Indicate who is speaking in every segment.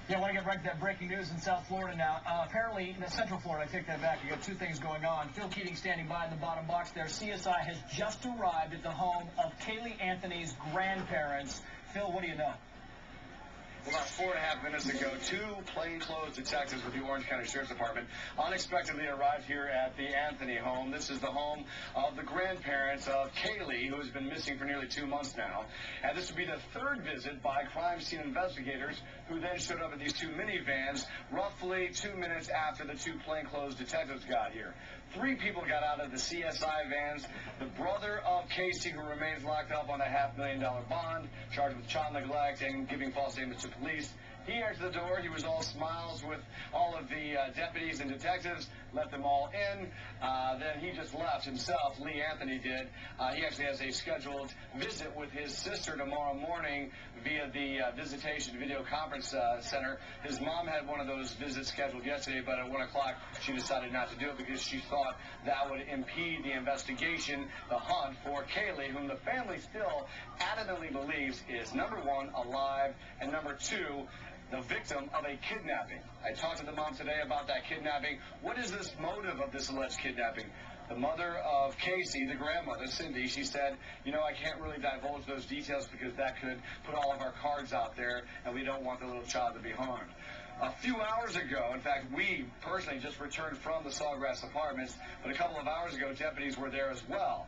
Speaker 1: Yeah, I want to get right to that breaking news in South Florida now. Apparently, in Central Florida, I take that back. You got two things going on. Phil Keating standing by in the bottom box there. CSI has just arrived at the home of Kaylee Anthony's grandparents. Phil, what do you know?
Speaker 2: About 4.5 minutes ago, two plainclothes detectives with the Orange County Sheriff's Department unexpectedly arrived here at the Anthony home. This is the home of the grandparents of Kaylee, who has been missing for nearly 2 months now. And this would be the third visit by crime scene investigators, who then showed up in these two minivans roughly 2 minutes after the two plainclothes detectives got here. 3 people got out of the CSI vans. The brother of Casey, who remains locked up on a $500,000 bond, charged with child neglect and giving false statements to police. He entered the door. He was all smiles with all of the deputies and detectives, let them all in. Then he just left himself. Lee Anthony did. He actually has a scheduled visit with his sister tomorrow morning via the visitation video conference center. His mom had one of those visits scheduled yesterday, but at 1 o'clock she decided not to do it because she thought that would impede the investigation, the hunt for Kaylee, whom the family still adamantly believes is, number one, alive, and number two, the victim of a kidnapping. I talked to the mom today about that kidnapping. What is this motive of this alleged kidnapping? The mother of Casey, the grandmother, Cindy, she said, you know, I can't really divulge those details because that could put all of our cards out there, and we don't want the little child to be harmed. A few hours ago, in fact, we personally just returned from the Sawgrass Apartments, but a couple of hours ago, deputies were there as well,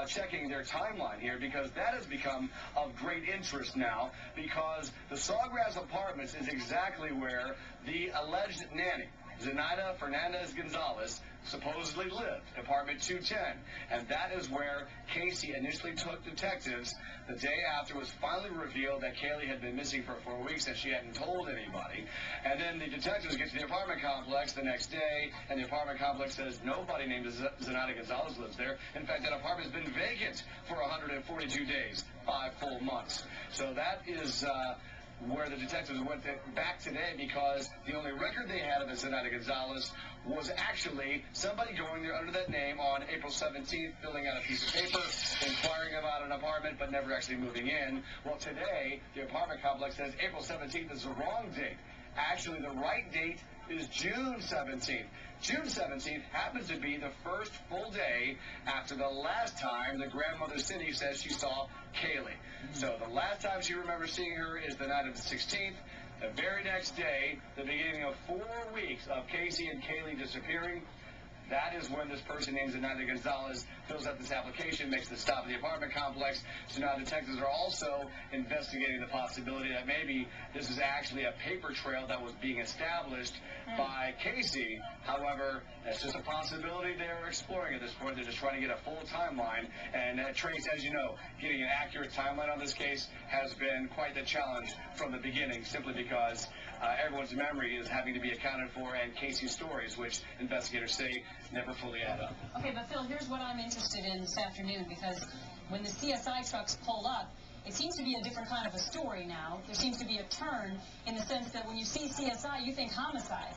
Speaker 2: checking their timeline here, because that has become of great interest now, because the Sawgrass Apartments is exactly where the alleged nanny, Zenaida Fernandez Gonzalez, supposedly lived, apartment 210. And that is where Casey initially took detectives the day after it was finally revealed that Kaylee had been missing for 4 weeks and she hadn't told anybody. And then the detectives get to the apartment complex the next day, and the apartment complex says nobody named Zenaida Gonzalez lives there. In fact, that apartment has been vacant for 142 days, 5 full months. So that is where the detectives went back today, because the only record they had of Zenaida Gonzalez was actually somebody going there under that name on April 17th, filling out a piece of paper, inquiring about an apartment, but never actually moving in. Well, today, the apartment complex says April 17th is the wrong date. Actually, the right date is June 17th. June 17th happens to be the first full day after the last time the grandmother Cindy says she saw Kaylee. So the last time she remembers seeing her is the night of the 16th. The very next day, the beginning of 4 weeks of Casey and Kaylee disappearing, that is when this person named Zenaida Gonzalez fills out this application, makes the stop at the apartment complex. So now detectives are also investigating the possibility that maybe this is actually a paper trail that was being established by Casey. However, that's just a possibility they're exploring at this point. They're just trying to get a full timeline. And Trace, as you know, getting an accurate timeline on this case has been quite the challenge from the beginning, simply because everyone's memory is having to be accounted for, and Casey's stories, which investigators say never fully add up.
Speaker 3: Okay, but Phil, here's what I'm interested in this afternoon, because when the CSI trucks pull up, it seems to be a different kind of a story now. There seems to be a turn in the sense that when you see CSI, you think homicide.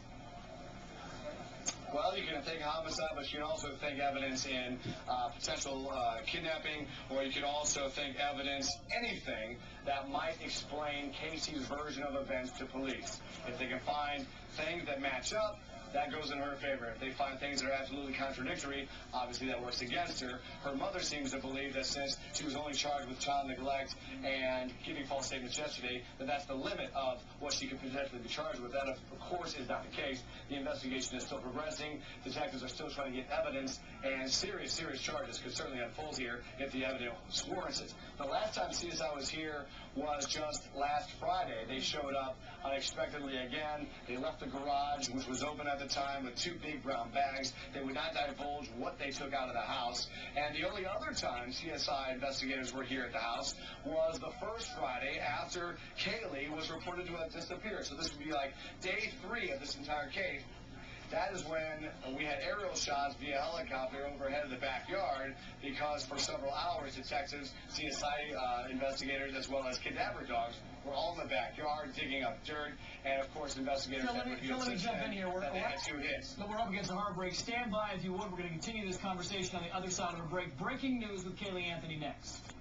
Speaker 2: Well, you can think homicide, but you can also think evidence in potential kidnapping, or you could also think evidence, anything that might explain Casey's version of events to police. If they can find things that match up, that goes in her favor. If they find things that are absolutely contradictory, obviously that works against her. Her mother seems to believe that since she was only charged with child neglect and giving false statements yesterday, that that's the limit of what she could potentially be charged with. That, of course, is not the case. The investigation is still progressing. Detectives are still trying to get evidence, and serious charges could certainly unfold here if the evidence warrants it. The last time CSI was here was just last Friday. They showed up unexpectedly again. They left the garage, which was open at the time, with 2 big brown bags. They would not divulge what they took out of the house. And the only other time CSI investigators were here at the house was the first Friday after Kaylee was reported to have disappeared. So this would be like day 3 of this entire case. That is when we had aerial shots via helicopter overhead of the backyard, because for several hours, detectives, CSI investigators, as well as cadaver dogs were all in the backyard digging up dirt. And, of course, investigators
Speaker 1: let me jump in here.
Speaker 2: They had 2 hits.
Speaker 1: We're up against a hard break. Stand by, if you would. We're going to continue this conversation on the other side of the break. Breaking news with Kaylee Anthony next.